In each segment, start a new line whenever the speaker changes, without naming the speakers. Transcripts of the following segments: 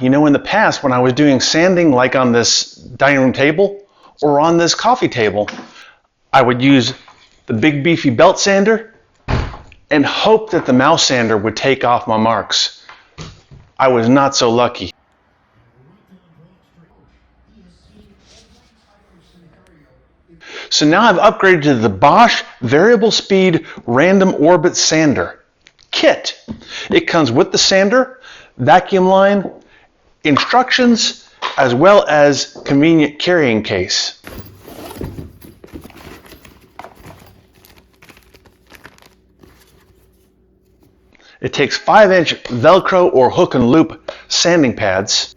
You know, in the past when I was doing sanding like on this dining room table or on this coffee table, I would use the big beefy belt sander and hope that the mouse sander would take off my marks. I was not so lucky. So now I've upgraded to the Bosch Variable Speed Random Orbital Sander kit. It comes with the sander, vacuum line, instructions, as well as convenient carrying case. It takes 5-inch Velcro or hook and loop sanding pads.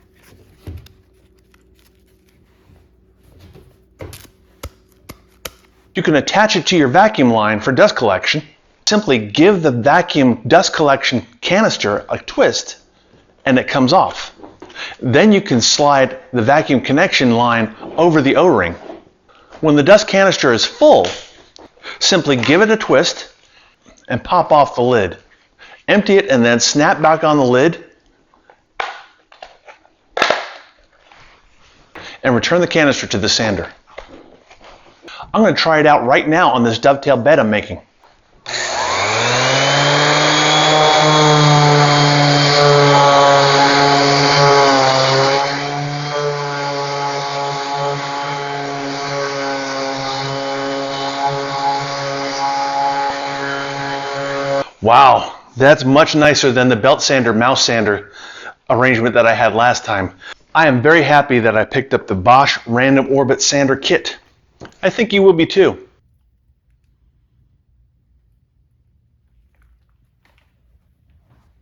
You can attach it to your vacuum line for dust collection. Simply give the vacuum dust collection canister a twist and it comes off. Then you can slide the vacuum connection line over the O-ring. When the dust canister is full, simply give it a twist and pop off the lid. Empty it and then snap back on the lid and return the canister to the sander. I'm going to try it out right now on this dovetail bed I'm making. Wow, that's much nicer than the belt sander, mouse sander arrangement that I had last time. I am very happy that I picked up the Bosch Random Orbital Sander kit. I think you will be too.